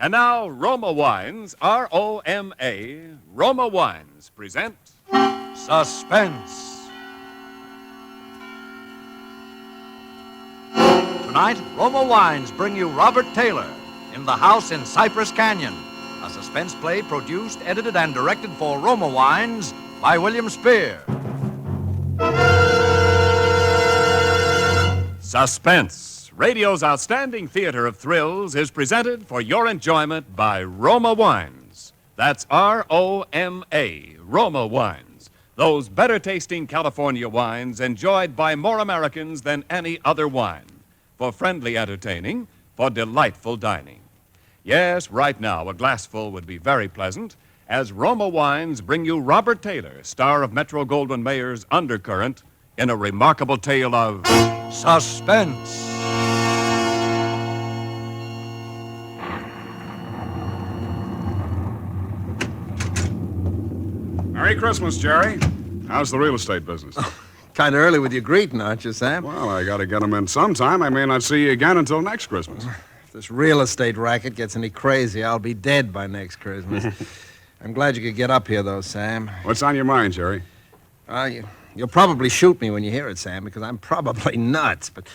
And now, Roma Wines, R-O-M-A, Roma Wines present Suspense. Tonight, Roma Wines bring you Robert Taylor in The House in Cypress Canyon, a suspense play produced, edited, and directed for Roma Wines by William Spear. Suspense, radio's outstanding theater of thrills, is presented for your enjoyment by Roma Wines. That's R-O-M-A, Roma Wines. Those better-tasting California wines enjoyed by more Americans than any other wine. For friendly entertaining, for delightful dining. Yes, right now, a glassful would be very pleasant, as Roma Wines bring you Robert Taylor, star of Metro-Goldwyn-Mayer's Undercurrent, in a remarkable tale of suspense. Merry Christmas, Jerry. How's the real estate business? Kind of early with your greeting, aren't you, Sam? Well, I got to get them in sometime. I may not see you again until next Christmas. If this real estate racket gets any crazy, I'll be dead by next Christmas. I'm glad you could get up here, though, Sam. What's on your mind, Jerry? You'll probably shoot me when you hear it, Sam, because I'm probably nuts. But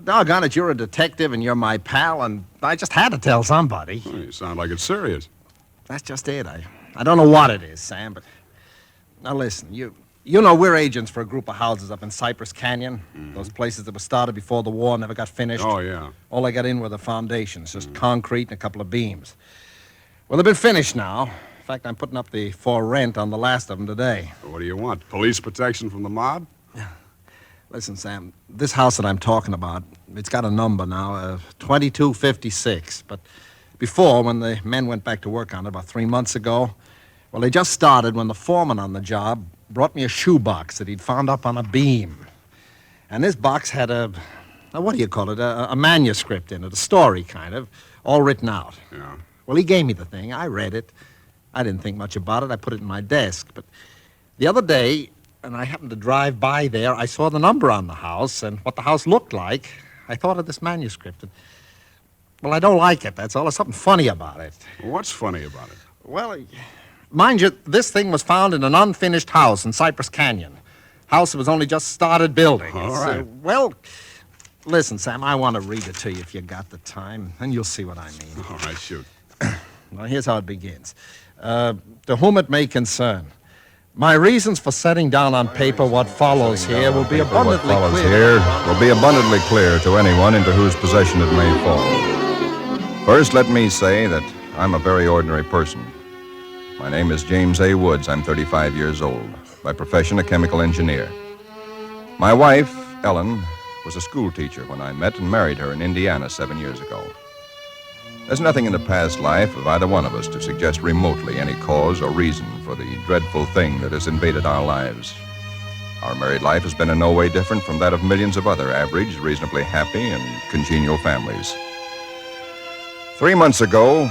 doggone it, you're a detective and you're my pal, and I just had to tell somebody. Oh, you sound like it's serious. That's just it. I don't know what it is, Sam, but... Now, listen, you know we're agents for a group of houses up in Cypress Canyon. Mm-hmm. Those places that were started before the war never got finished. Oh, yeah. All I got in were the foundations, just concrete and a couple of beams. Well, they've been finished now. In fact, I'm putting up the for rent on the last of them today. What do you want? Police protection from the mob? Listen, Sam, this house that I'm talking about, it's got a number now, 2256. But before, when the men went back to work on it about 3 months ago, well, they just started when the foreman on the job brought me a shoebox that he'd found up on a beam. And this box had a manuscript in it, a story, kind of, all written out. Yeah. Well, he gave me the thing. I read it. I didn't think much about it. I put it in my desk. But the other day, and I happened to drive by there, I saw the number on the house and what the house looked like. I thought of this manuscript. And, well, I don't like it, that's all. There's something funny about it. What's funny about it? Well, mind you, this thing was found in an unfinished house in Cypress Canyon. House that was only just started building. All right. Well, listen, Sam, I want to read it to you if you got the time, and you'll see what I mean. All right, shoot. Well, here's how it begins. To whom it may concern, my reasons for setting down on paper what follows here will be abundantly clear to anyone into whose possession it may fall. First, let me say that I'm a very ordinary person. My name is James A. Woods. I'm 35 years old. By profession, a chemical engineer. My wife, Ellen, was a school teacher when I met and married her in Indiana 7 years ago. There's nothing in the past life of either one of us to suggest remotely any cause or reason for the dreadful thing that has invaded our lives. Our married life has been in no way different from that of millions of other average, reasonably happy, and congenial families. 3 months ago,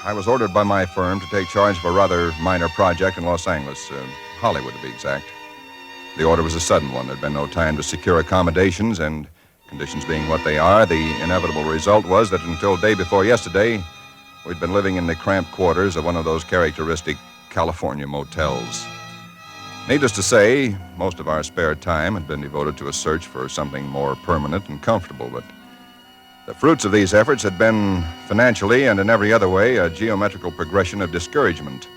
I was ordered by my firm to take charge of a rather minor project in Los Angeles, Hollywood to be exact. The order was a sudden one. There'd been no time to secure accommodations, and conditions being what they are, the inevitable result was that until day before yesterday, we'd been living in the cramped quarters of one of those characteristic California motels. Needless to say, most of our spare time had been devoted to a search for something more permanent and comfortable, but the fruits of these efforts had been, financially and in every other way, a geometrical progression of discouragement.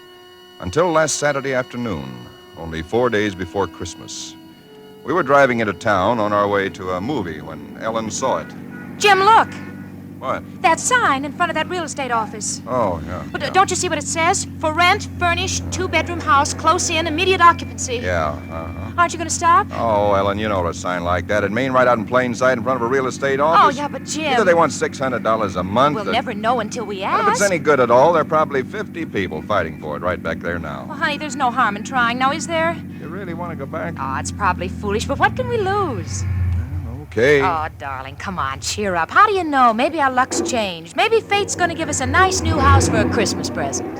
Until last Saturday afternoon, only 4 days before Christmas. We were driving into town on our way to a movie when Ellen saw it. Jim, look. What? That sign in front of that real estate office. Oh, yeah. But don't you see what it says? For rent, furnished, 2-bedroom house, close in, immediate occupancy. Yeah, uh-huh. Aren't you going to stop? Oh, Ellen, you know what a sign like that would mean, right out in plain sight in front of a real estate office. Oh, yeah, but Jim... Either they want $600 a month... We'll never know until we ask. And if it's any good at all, there are probably 50 people fighting for it right back there now. Well, honey, there's no harm in trying now, is there? You really want to go back? Oh, it's probably foolish, but what can we lose? Okay. Oh, darling, come on, cheer up. How do you know? Maybe our luck's changed. Maybe fate's going to give us a nice new house for a Christmas present.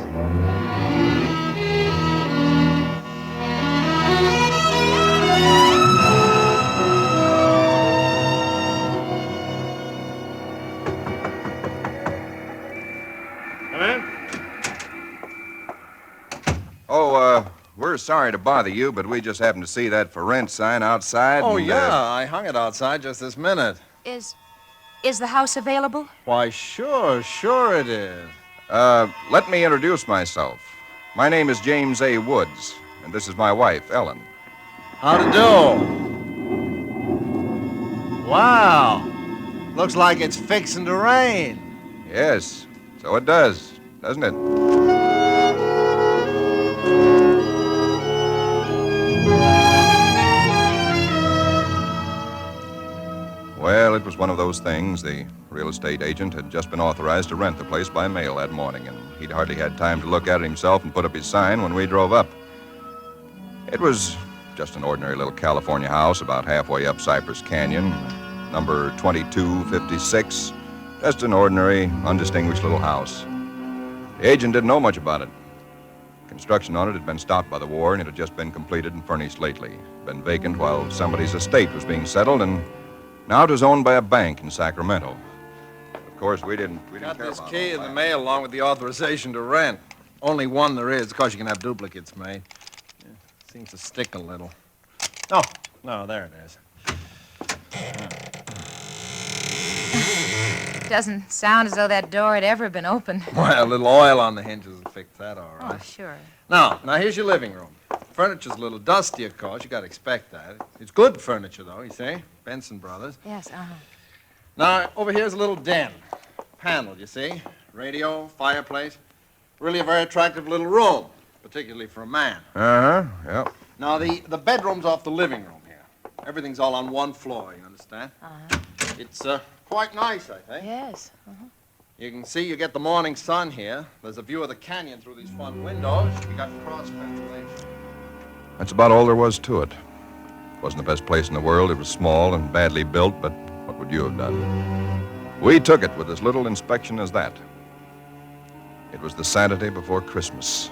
First, sorry to bother you, but we just happened to see that for rent sign outside. Oh, and, yeah, I hung it outside just this minute. Is the house available? Why, sure it is. Let me introduce myself. My name is James A. Woods, and this is my wife, Ellen. How to do? Wow. Looks like it's fixing to rain. Yes, so it does, doesn't it? Well, it was one of those things. The real estate agent had just been authorized to rent the place by mail that morning, and he'd hardly had time to look at it himself and put up his sign when we drove up. It was just an ordinary little California house about halfway up Cypress Canyon, number 2256. Just an ordinary, undistinguished little house. The agent didn't know much about it. Construction on it had been stopped by the war, and it had just been completed and furnished lately. Been vacant while somebody's estate was being settled, and now it was owned by a bank in Sacramento. Of course, we didn't Got care this about key all in the that. mail along with the authorization to rent. Only one there is. Of course, you can have duplicates made. Yeah, seems to stick a little. Oh, no, there it is. Doesn't sound as though that door had ever been opened. Well, a little oil on the hinges will fix that all Oh, right. sure. Now, here's your living room. Furniture's a little dusty, of course. You got to expect that. It's good furniture, though, you see? Benson Brothers. Yes, Now, over here's a little den. Panel, you see? Radio, fireplace. Really a very attractive little room, particularly for a man. Uh-huh, yep. Now, the bedroom's off the living room here. Everything's all on one floor, you understand? It's quite nice, I think. Yes. You can see you get the morning sun here. There's a view of the canyon through these front windows. You got cross ventilation. That's about all there was to it. It wasn't the best place in the world. It was small and badly built, but what would you have done? We took it with as little inspection as that. It was the Saturday before Christmas.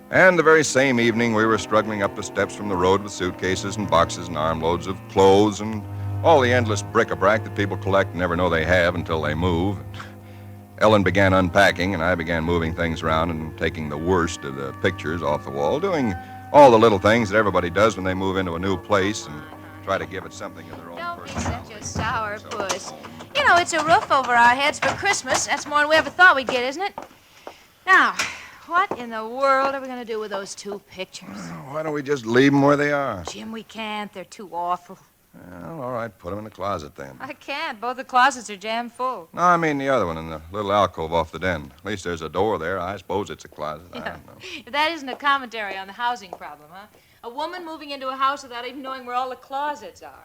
And the very same evening, we were struggling up the steps from the road with suitcases and boxes and armloads of clothes and all the endless bric-a-brac that people collect and never know they have until they move. Ellen began unpacking, and I began moving things around and taking the worst of the pictures off the wall, doing all the little things that everybody does when they move into a new place and try to give it something of their own Don't be personality. such a sour puss. You know, it's a roof over our heads for Christmas. That's more than we ever thought we'd get, isn't it? Now, what in the world are we going to do with those two pictures? Why don't we just leave them where they are? Jim, we can't. They're too awful. Well, all right, put them in the closet then. I can't. Both the closets are jammed full. No, I mean the other one in the little alcove off the den. At least there's a door there. I suppose it's a closet. I don't know. If that isn't a commentary on the housing problem, huh? A woman moving into a house without even knowing where all the closets are.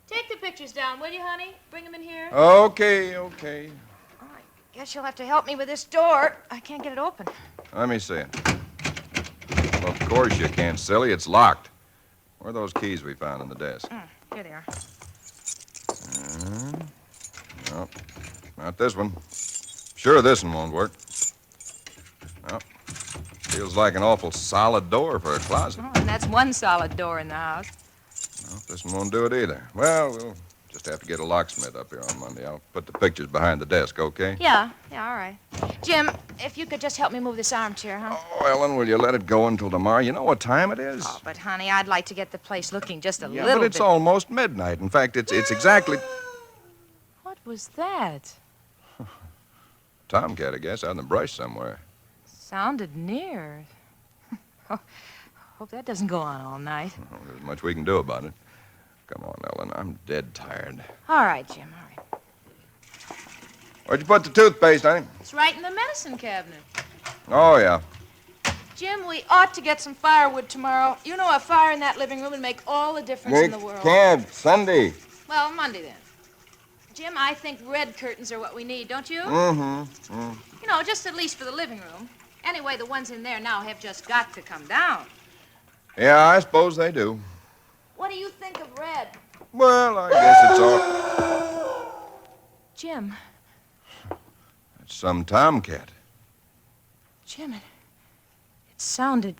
Take the pictures down, will you, honey? Bring them in here. Okay. All right. Guess you'll have to help me with this door. I can't get it open. Let me see it. Well, of course you can't, silly. It's locked. Where are those keys we found on the desk? Here they are. No, not this one. Sure, this one won't work. No. Feels like an awful solid door for a closet. Oh, and that's one solid door in the house. No, this one won't do it either. Well, we'll just have to get a locksmith up here on Monday. I'll put the pictures behind the desk, okay? Yeah, all right. Jim, if you could just help me move this armchair, huh? Oh, Ellen, will you let it go until tomorrow? You know what time it is? Oh, but honey, I'd like to get the place looking just a Yeah, little but it's bit. almost midnight. In fact, it's exactly... What was that? Tomcat, I guess, out in the brush somewhere. Sounded near. Hope that doesn't go on all night. Well, there's much we can do about it. Come on, Ellen, I'm dead tired. All right, Jim, all right. Where'd you put the toothpaste, honey? It's right in the medicine cabinet. Oh, yeah. Jim, we ought to get some firewood tomorrow. You know, a fire in that living room would make all the difference in the world. Can't. Sunday. Well, Monday then. Jim, I think red curtains are what we need, don't you? Mm-hmm. You know, just at least for the living room. Anyway, the ones in there now have just got to come down. Yeah, I suppose they do. What do you think of red? Well, I guess it's all... Jim, It's some tomcat. Jim, it sounded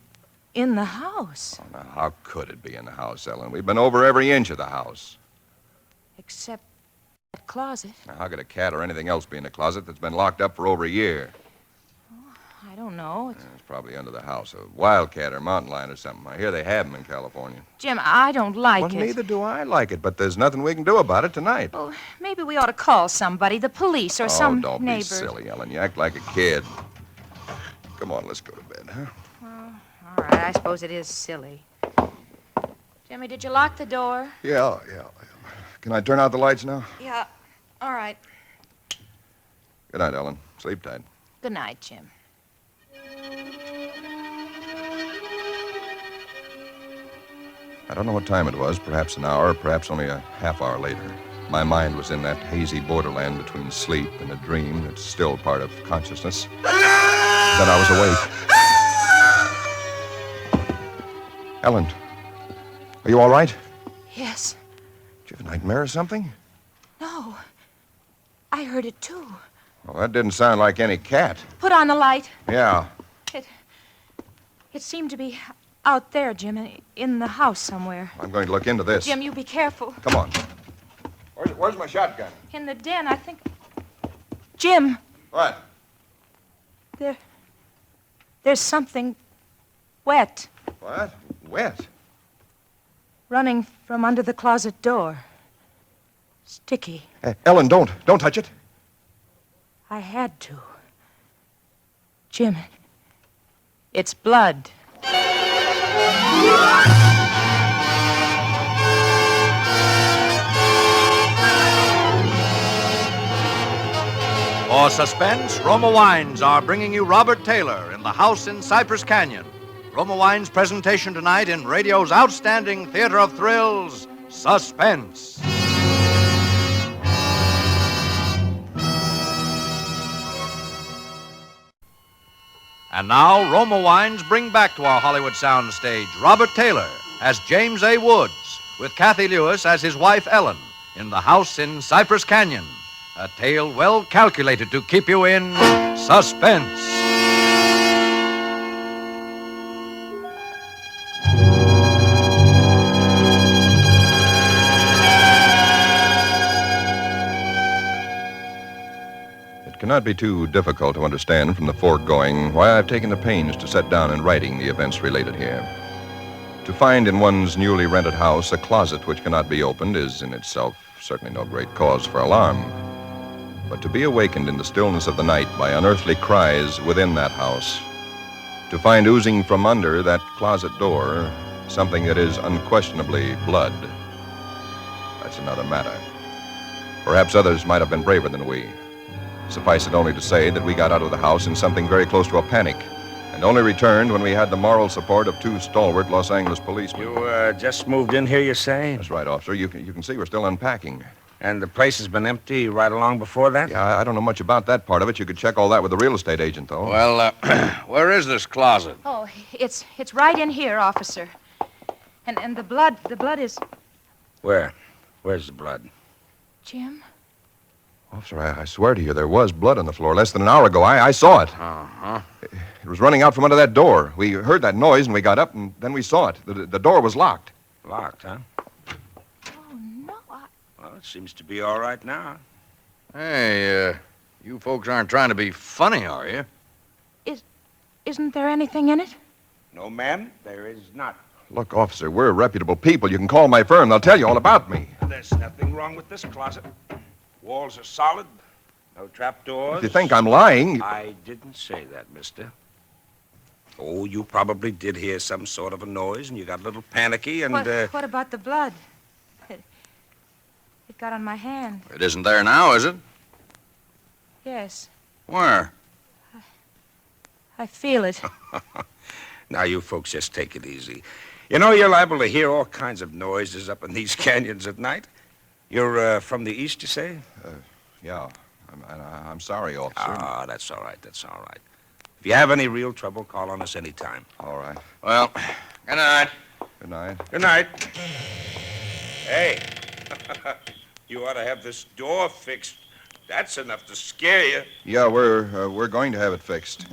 in the house. Oh, now, how could it be in the house, Ellen? We've been over every inch of the house. Except that closet. Now, how could a cat or anything else be in a closet that's been locked up for over a year? I don't know. It's probably under the house. A wildcat or mountain lion or something. I hear they have them in California. Jim, I don't like Well, it. neither do I like it, but there's nothing we can do about it tonight. Well, maybe we ought to call somebody, the police or some don't neighbor. be silly, Ellen. You act like a kid. Come on, let's go to bed, huh? All right, I suppose it is silly. Jimmy, did you lock the door? Yeah. Can I turn out the lights now? Yeah. All right. Good night, Ellen. Sleep tight. Good night, Jim. I don't know what time it was, perhaps an hour, perhaps only a half hour later. My mind was in that hazy borderland between sleep and a dream that's still part of consciousness. Then I was awake. Ellen, are you all right? Yes. Did you have a nightmare or something? No. I heard it, too. Well, that didn't sound like any cat. Put on the light. Yeah. It seemed to be out there, Jim, in the house somewhere. I'm going to look into this. Jim, you be careful. Come on. Where's my shotgun? In the den, I think. Jim, What? there's something wet What? Wet? running from under the closet door. Sticky. Ellen, don't touch it. I had to. Jim, it's blood. For Suspense, Roma Wines are bringing you Robert Taylor in The House in Cypress Canyon. Roma Wines' presentation tonight in radio's outstanding theater of thrills, Suspense. And now, Roma Wines bring back to our Hollywood soundstage Robert Taylor as James A. Woods, with Cathy Lewis as his wife Ellen, in The House in Cypress Canyon. A tale well calculated to keep you in suspense. It cannot be too difficult to understand from the foregoing why I've taken the pains to set down in writing the events related here. To find in one's newly rented house a closet which cannot be opened is in itself certainly no great cause for alarm. But to be awakened in the stillness of the night by unearthly cries within that house, to find oozing from under that closet door something that is unquestionably blood, that's another matter. Perhaps others might have been braver than we. Suffice it only to say that we got out of the house in something very close to a panic, and only returned when we had the moral support of two stalwart Los Angeles policemen. You just moved in here, you say? That's right, officer. You can see we're still unpacking. And the place has been empty right along before that? Yeah, I don't know much about that part of it. You could check all that with the real estate agent, though. Well, where is this closet? Oh, it's right in here, officer. And the blood is... Where? Where's the blood? Jim? Officer, I swear to you, there was blood on the floor less than an hour ago. I saw it. Uh-huh. It was running out from under that door. We heard that noise, and we got up, and then we saw it. The door was locked. Locked, huh? Oh, no, Well, it seems to be all right now. Hey, you folks aren't trying to be funny, are you? Isn't there anything in it? No, ma'am, there is not. Look, officer, we're reputable people. You can call my firm. They'll tell you all about me. There's nothing wrong with this closet. Walls are solid. No trapdoors. If you think I'm lying... I didn't say that, mister. Oh, you probably did hear some sort of a noise, and you got a little panicky, and, What about the blood? It got on my hand. It isn't there now, is it? Yes, Where? I feel it. Now, you folks just take it easy. You know, you're liable to hear all kinds of noises up in these canyons at night. You're from the east, you say? Yeah. I'm sorry, officer. Ah, that's all right, that's all right. If you have any real trouble, call on us anytime. All right. Well, good night. Good night. Good night. Hey, you ought to have this door fixed. That's enough to scare you. Yeah, we're going to have it fixed.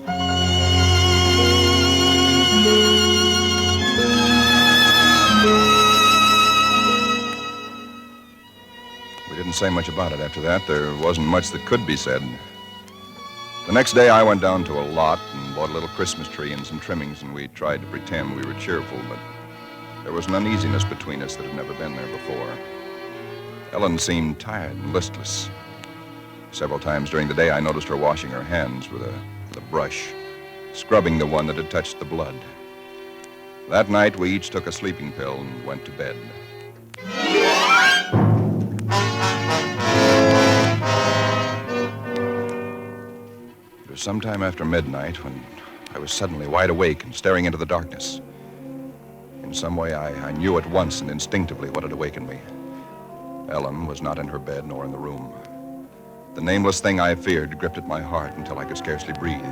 We didn't say much about it after that. There wasn't much that could be said. The next day, I went down to a lot and bought a little Christmas tree and some trimmings, and we tried to pretend we were cheerful, but there was an uneasiness between us that had never been there before. Ellen seemed tired and listless. Several times during the day, I noticed her washing her hands with a brush, scrubbing the one that had touched the blood. That night, we each took a sleeping pill and went to bed. It was sometime after midnight when I was suddenly wide awake and staring into the darkness. In some way, I knew at once and instinctively what had awakened me. Ellen was not in her bed nor in the room. The nameless thing I feared gripped at my heart until I could scarcely breathe.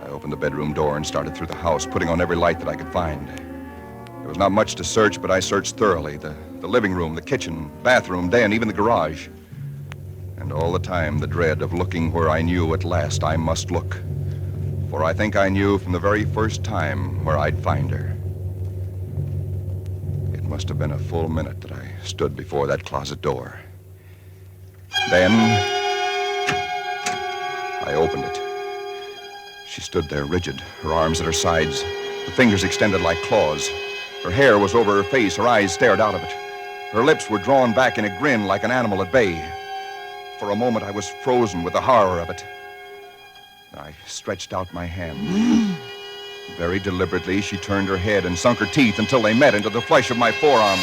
I opened the bedroom door and started through the house, putting on every light that I could find. There was not much to search, but I searched thoroughly. The living room, the kitchen, bathroom, den, even the garage. And all the time, the dread of looking where I knew at last I must look. For I think I knew from the very first time where I'd find her. It must have been a full minute that I stood before that closet door. Then I opened it. She stood there rigid, her arms at her sides, the fingers extended like claws. Her hair was over her face, her eyes stared out of it. Her lips were drawn back in a grin like an animal at bay. For a moment, I was frozen with the horror of it. I stretched out my hand. Very deliberately, she turned her head and sunk her teeth until they met into the flesh of my forearm.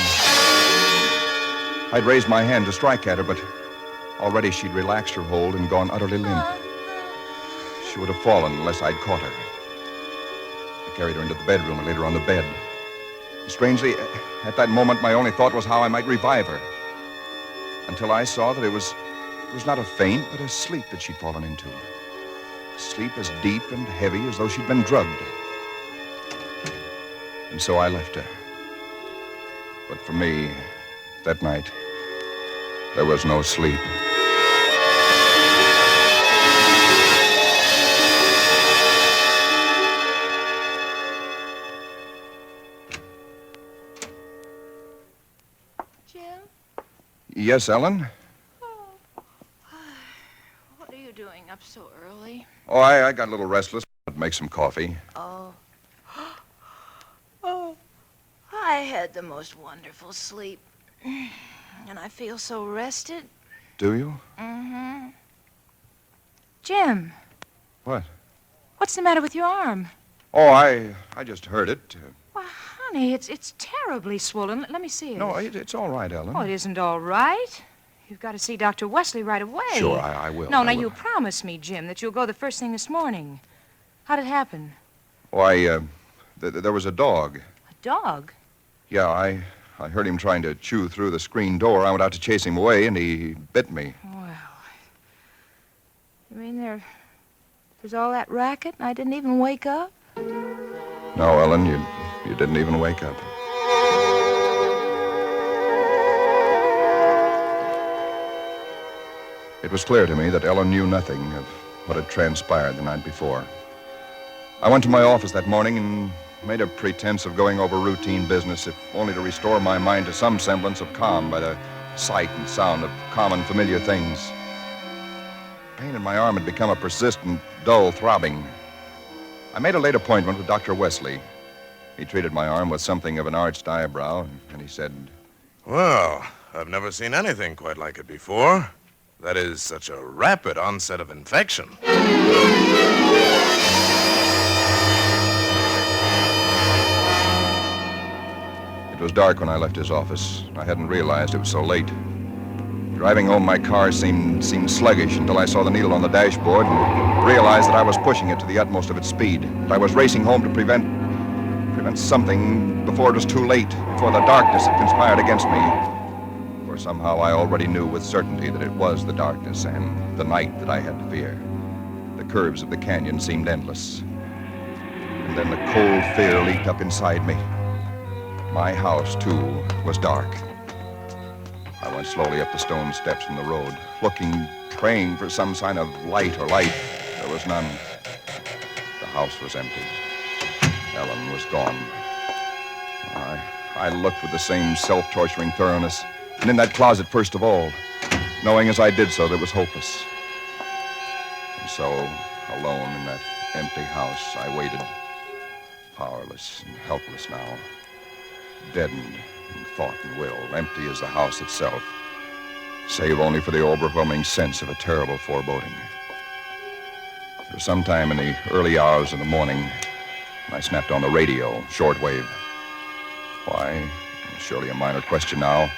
I'd raised my hand to strike at her, but already she'd relaxed her hold and gone utterly limp. She would have fallen unless I'd caught her. I carried her into the bedroom and laid her on the bed. Strangely, at that moment, my only thought was how I might revive her. Until I saw that it was not a faint, but a sleep that she'd fallen into. Sleep as deep and heavy as though she'd been drugged. And so I left her. But for me, that night, there was no sleep. Jim? Yes, Ellen? What are you doing up so early? Oh, I got a little restless. I'd make some coffee. Oh. Oh. I had the most wonderful sleep. And I feel so rested. Do you? Mm-hmm. Jim. What? What's the matter with your arm? Oh, I just heard it. Why, honey, it's terribly swollen. Let me see it. No, it's all right, Ellen. Oh, it isn't all right. You've got to see Dr. Wesley right away. Sure, I will. No, I now will. you promise me, Jim, that you'll go the first thing this morning. How'd it happen? Why, there was a dog. A dog? Yeah, I heard him trying to chew through the screen door. I went out to chase him away, and he bit me. Well, you mean there's all that racket and I didn't even wake up? No, Ellen, you didn't even wake up. It was clear to me that Ellen knew nothing of what had transpired the night before. I went to my office that morning and made a pretense of going over routine business, if only to restore my mind to some semblance of calm by the sight and sound of common, familiar things. Pain in my arm had become a persistent, dull throbbing. I made a late appointment with Dr. Wesley. He treated my arm with something of an arched eyebrow, and he said, Well, I've never seen anything quite like it before. That is such a rapid onset of infection. It was dark when I left his office. I hadn't realized it was so late. Driving home, my car seemed sluggish until I saw the needle on the dashboard and realized that I was pushing it to the utmost of its speed. That I was racing home to prevent something before it was too late, before the darkness had conspired against me. For somehow I already knew with certainty that it was the darkness and the night that I had to fear. The curves of the canyon seemed endless. And then the cold fear leaped up inside me. My house, too, was dark. I went slowly up the stone steps from the road, looking, praying for some sign of light or life. There was none. The house was empty. Ellen was gone. I looked with the same self-torturing thoroughness, and in that closet first of all, knowing as I did so that it was hopeless. so, alone in that empty house, I waited, powerless and helpless now, deadened in thought and will, empty as the house itself, save only for the overwhelming sense of a terrible foreboding. It was sometime in the early hours of the morning, I snapped on the radio, shortwave. Why? Surely a minor question now.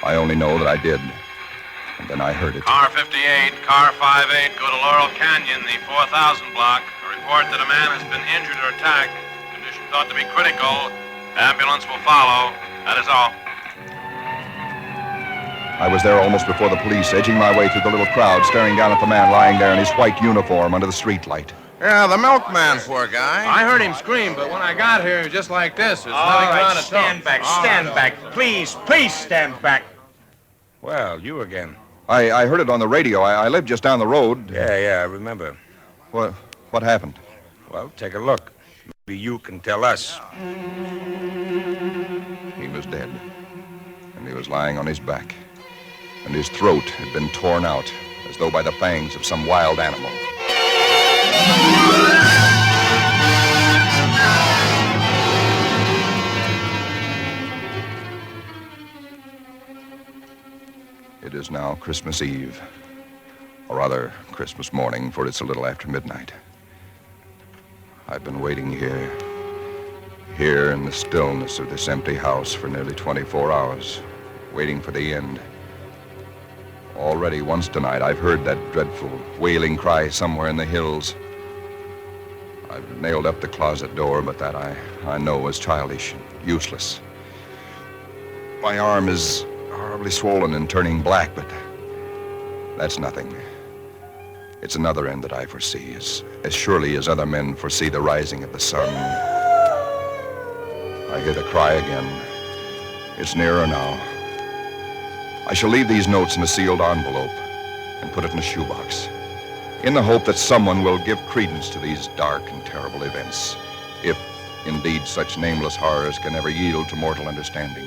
I only know that I did. And then I heard it. Car 58, car 58, go to Laurel Canyon, the 4000 block. A report that a man has been injured or attacked. Condition thought to be critical. Ambulance will follow. That is all. I was there almost before the police, edging my way through the little crowd, staring down at the man lying there in his white uniform under the streetlight. Yeah, the milkman, poor guy. I heard him scream, but when I got here, he was just like this. There's All nothing right, around to stand back, stand back. Please stand back. Well, you again. I heard it on the radio. I live just down the road. Yeah, I remember. What happened? Well, take a look. Maybe you can tell us. He was dead. And he was lying on his back. And his throat had been torn out, as though by the fangs of some wild animal. It is now Christmas Eve, or rather Christmas morning, for it's a little after midnight. I've been waiting here in the stillness of this empty house for nearly 24 hours, waiting for the end. Already once tonight, I've heard that dreadful wailing cry somewhere in the hills. I've nailed up the closet door, but that I know is childish and useless. My arm is horribly swollen and turning black, but that's nothing. It's another end that I foresee, as surely as other men foresee the rising of the sun. I hear the cry again. It's nearer now. I shall leave these notes in a sealed envelope and put it in a shoebox, in the hope that someone will give credence to these dark and terrible events, if indeed such nameless horrors can ever yield to mortal understanding.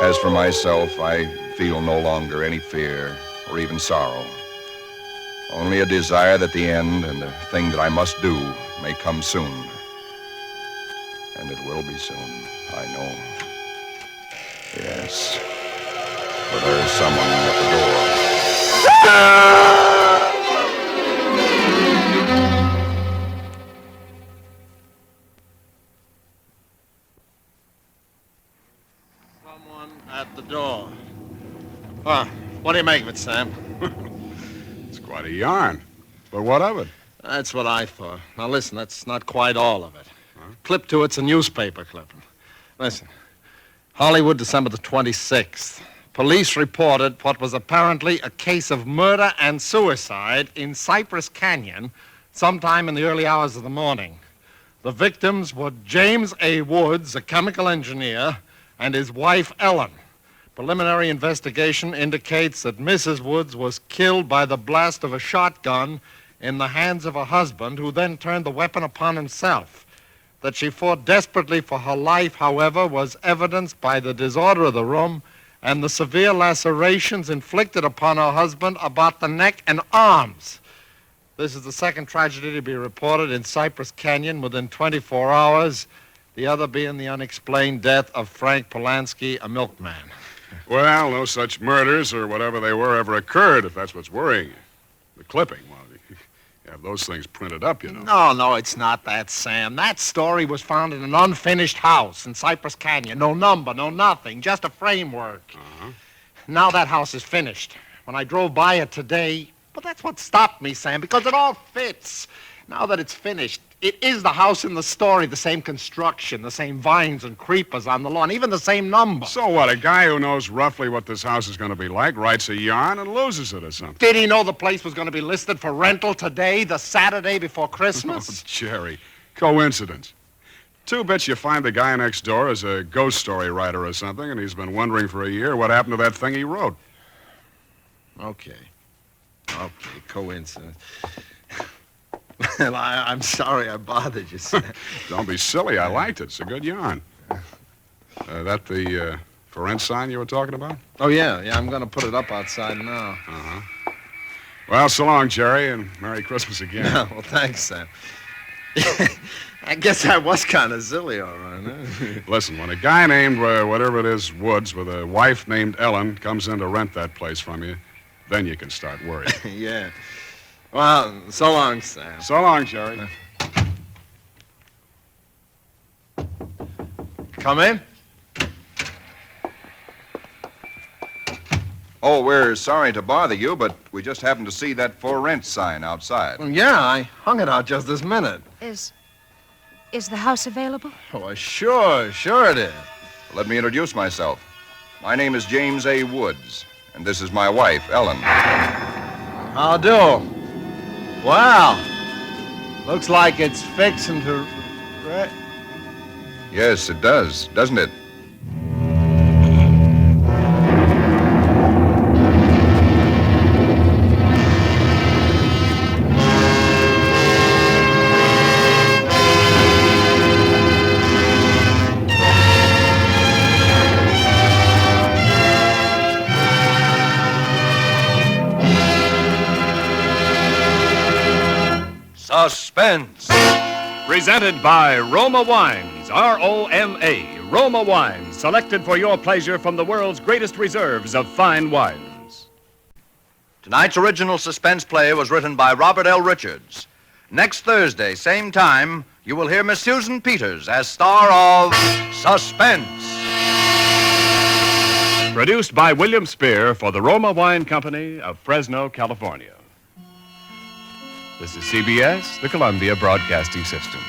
As for myself, I feel no longer any fear or even sorrow, only a desire that the end and the thing that I must do may come soon. And it will be soon, I know. Yes, for there is someone at the door. Someone at the door. What do you make of it, Sam? It's quite a yarn. But what of it? That's what I thought. Now, listen, that's not quite all of it. Clip to it's a newspaper clipping. Listen. Hollywood, December the 26th. Police reported what was apparently a case of murder and suicide in Cypress Canyon sometime in the early hours of the morning. The victims were James A. Woods, a chemical engineer, and his wife, Ellen. Preliminary investigation indicates that Mrs. Woods was killed by the blast of a shotgun in the hands of her husband, who then turned the weapon upon himself. That she fought desperately for her life, however, was evidenced by the disorder of the room and the severe lacerations inflicted upon her husband about the neck and arms. This is the second tragedy to be reported in Cypress Canyon within 24 hours, the other being the unexplained death of Frank Polanski, a milkman. Well, no such murders or whatever they were ever occurred, if that's what's worrying you. The clipping, well, you have those things printed up, you know. No, it's not that, Sam. That story was found in an unfinished house in Cypress Canyon. No number, no nothing, just a framework. Uh-huh. Now that house is finished. When I drove by it today, but that's what stopped me, Sam, because it all fits. Now that it's finished, it is the house in the story, the same construction, the same vines and creepers on the lawn, even the same number. So what, a guy who knows roughly what this house is going to be like writes a yarn and loses it or something? Did he know the place was going to be listed for rental today, the Saturday before Christmas? Oh, Jerry, coincidence. Two bits you find the guy next door is a ghost story writer or something, and he's been wondering for a year what happened to that thing he wrote. Okay, coincidence. Well, I'm sorry I bothered you, Sam. Don't be silly. I liked it. It's a good yarn. That the for rent sign you were talking about? Oh, yeah. I'm going to put it up outside now. Uh-huh. Well, so long, Jerry, and Merry Christmas again. Well, thanks, Sam. I guess I was kind of silly, all right, huh? Listen, when a guy named, whatever it is, Woods, with a wife named Ellen, comes in to rent that place from you, then you can start worrying. Yeah. Well, so long, Sam. So long, Jerry. Come in. Oh, we're sorry to bother you, but we just happened to see that for rent sign outside. Well, yeah, I hung it out just this minute. Is the house available? Oh, sure it is. Let me introduce myself. My name is James A. Woods, and this is my wife, Ellen. How do? Well, looks like it's fixing to... Yes, it does, doesn't it? Suspense. Presented by Roma Wines, R-O-M-A, Roma Wines, selected for your pleasure from the world's greatest reserves of fine wines. Tonight's original suspense play was written by Robert L. Richards. Next Thursday, same time, you will hear Miss Susan Peters as star of Suspense. Produced by William Spear for the Roma Wine Company of Fresno, California. This is CBS, the Columbia Broadcasting System.